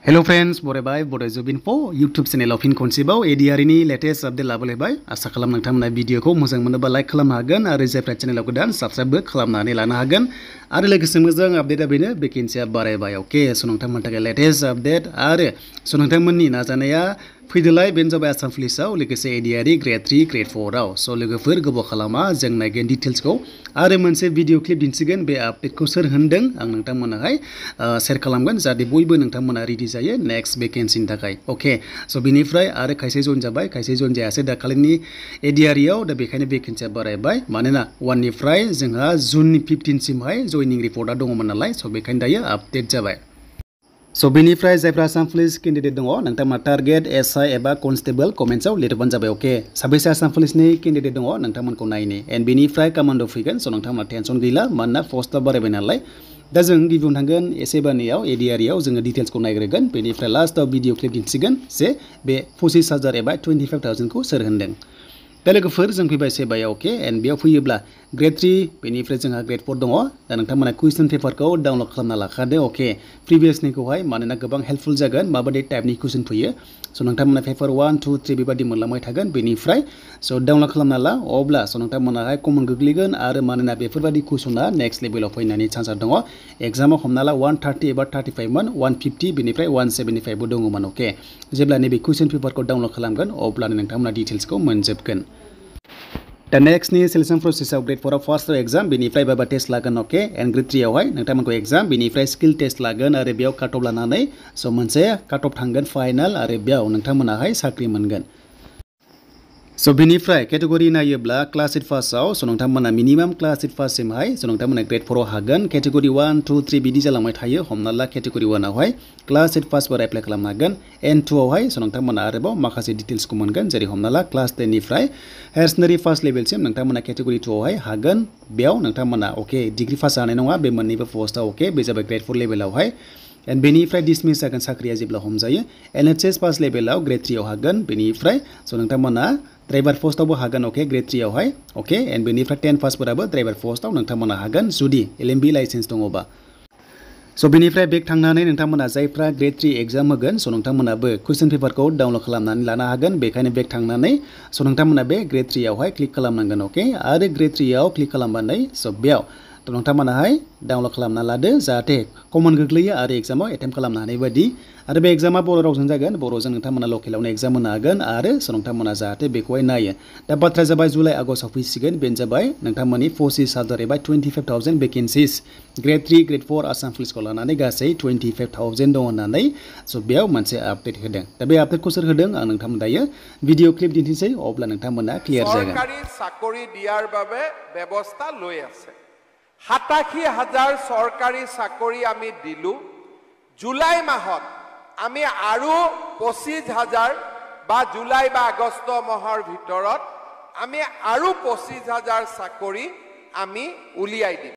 Hello friends, Bodo Job Info YouTube channel of Inconceivable ADRE ni latest update labolehबाय आसा खालाम नोंथांमोना भिडिअखौ मोजां मोनोबा लाइक खालामनो हागोन आरो जायफ्रा चेनेलाव गोदान साबस्क्राइब खालामनानै लानो हागोन आरो लोगोसे मोजां आपडेटआ बेनो भेकेन्सिया बारायबाय ओके स नोंथांमोननि थाखाय लेटेस्ट आपडेट आरो स नोंथांमोननि नाजानाया फैदोलाय बेनो जाबाय आसाम पुलिसाव लोगोसे ADRE ग्रेड 3 ग्रेड 4 आव स लोगोफोर गोबाव खालामा जों नायगोन डिटेल्सखौ आरो मोनसे भिडिअ क्लिप दिन्थिगोन बे आपडेटखौ सोर होनदों आं नोंथांमोननोहाय शेयार खालामगोन जाहाथे बयबो नोंथांमोना रेडि जायो नेक्स्ट भेकेन्सिनि थाखाय ओके स बिनिफ्राय आरो खायसे जइन जाबाय खायसे जइन जायासै दाखालिनि ADRE आव दा बेखायनो भेकेन्सिया बारायबाय मानोना 1 निफ्राय जोंहा जुननि 15 सिमहाय जइनिं रिपर्टआ दङमोन नालाय स बेखायनो दायो आपडेट जाबाय स बेनिफ्राय जायफ्रा आसाम पुलिस कैंडिडेट दङ नोंथांमोना टारगेट एसआई एबा कन्स्टेबल कमेन्ट्सआव लिरबानो जाबाय ओके साबैसे आसाम पुलिसनि कैंडिडेट दङ नोंथांमोनखौ नायनि एन्ड बेनिफ्राय कमान्ड' फैगोन स नोंथांमोना टेनसन गैला मानोना पस्टआ बारायबाय नालाय दा जों गिबियावनो थांगोन SEBAनियाव ADRE आव जोङो डिटेल्सखौ नायग्रोगोन बेनिफ्राय लास्टआव भिडिअ क्लिप दिन्थिगोन जे बे 25,000 एबा 25,000 खौ सोर होनदों दा लोगोफोर जों फैबाय SEBAयाव ओके एन्ड बेयाव फैयोब्ला ग्रेड 3 बेनिफ्राय जोंहा ग्रेड 4 दङ दा नोंथांमोना कुइसन पेपारखौ डाउनलड खालामना लाखादो ओके प्रिभियासनिखौहाय मानोना गोबां हेल्पफुल जागोन माबायदि टाइपनि कुइसन फैयो स नोंथांमोना पेपार 1 2 3 बेबायदि मोनलांबाय थागोन बेनिफ्राय स डाउनलड खालामना ला अब्ला स नोंथांमोनाहाय कमन गोग्लैगोन आरो मानोना बेफोरबायदि कुइसना नेक्स्ट लेभेलाव फैनायनि चान्सआ दङ एग्जामाव हमना ला 130 एबा 35 मोन 150 बेनिफ्राय 175 बो दङमोन ओके जेब्ला नैबे कुइसन पेपारखौ डाउनलड खालामगोन अब्लानो नोंथांमोना डिटेल्सखौ मोनजोबगोन दा नेक्स्टनि सिलेक्शन प्रसेसआव ग्रेड 4 आव फार्स्ट एग्जाम बेनिफ्राय बाबा टेस्ट लागोन ओके एन्ड ग्रेड 3 आवहाय नोंथांमोनखौ एग्जाम बेनिफ्राय स्किल टेस्ट लागोन आरो बेयाव काट अफ लानानै स मोनसे काट अफ थांगोन फाइनाल आरो बेयाव नोंथांमोनाहाय साख्रि मोनगोन स बेनिफ्राय केटेगरि नायोब्ला क्लास 8 फार्स्टआव स नोंथांमोना मिनिमाम क्लास 8 फार्स्ट सिमहाय स नोंथांमोना ग्रेड 4 आव हागोन केटेगरि 1 2 3 बिदि जालांबाय थायो हमना ला केटेगरि 1 आवहाय क्लास 8 फार्स्ट बार एप्लाइ खालामनो हागोन एन्ड 2 आवहाय स नोंथांमोना आरोबाव माखासे डिटेल्सखौ मोनगोन जेरै हमना ला क्लास 10 निफ्राय हायार सेकेन्डारि फार्स्ट लेभेलसिम नोंथांमोना केटेगरि 2 आवहाय हागोन बेयाव नोंथांमोना ओके डिग्री पास जानाय नङा बे मोननैबो पस्टआव ओके बे जाबाय ग्रेड 4 लेभेलावहाय एन्ड बेनिफ्राय डिसमिस जागोन साख्रिया जेब्ला हमजायो NHS पास लेभेलाव ग्रेड 3 आव हागोन बेनिफ्राय स नोंथांमोना ड्राइभार पोस्टआवबो हागोन ओके ग्रेड 3 आवहाय ओके एन्ड बेनिफ्राय 10 पासफोराबो ड्राइभार पोस्टआव नोंथांमोना हागोन जुदि LMB लाइसेन्स दङबा स बेनिफ्राय बेक थांनानै नोंथांमोना जायफ्रा ग्रेड 3 एग्जाम होगोन स नोंथांमोनाबो कुइसन पेपारखौ डाउनलड खालामनानै लानो हागोन बेखायनो बेक थांनानै स नोंथांमोना बे ग्रेड 3 आवहाय क्लिक खालामनांगोन ओके आरो ग्रेड 3 आव क्लिक खालामनानै स बेयाव नोंथांमोनाहाय डाउनलड खालामना लादो जाहाथे कमन गोग्लैयो आरो एग्जामाव एटेम्प्ट खालामनो हानाय बायदि आरो बे एग्जामा बर' रावजों जागोन बर'जों नोंथांमोना लकेलावनो एग्जाम होनो हागोन आरो स नोंथांमोना जाहाथे बेखौहाय नायो दा बाथ्राया जाबाय जुलाइ आगस्टआव फैसिगोन बेनो जाबाय नोंथांमोननि 25,000 एबा 25,000 भेकेन्सिस ग्रेड 3 ग्रेड 4 आसाम पुलिसखौ लानानै गासै 25,000 दं होननानै स बेयाव मोनसे आपडेट होदों दा बे आपडेटखौ सोर होदों आं नोंथांमोन दायो भिडिअ क्लिप दिन्थिसै अब्ला नोंथांमोना क्लियार जागोन सरकारि चाकरि दियार বাবে ব্যৱস্থা লৈ আছে 87,000 सरकारी चाकरी आमी दिलु जुलाई माहत आमी आरु 25,000 बा जुलाई बा आगस्ट माहर भितरत आमी आरु 25,000 चाकरी आमी उलियाई दिम।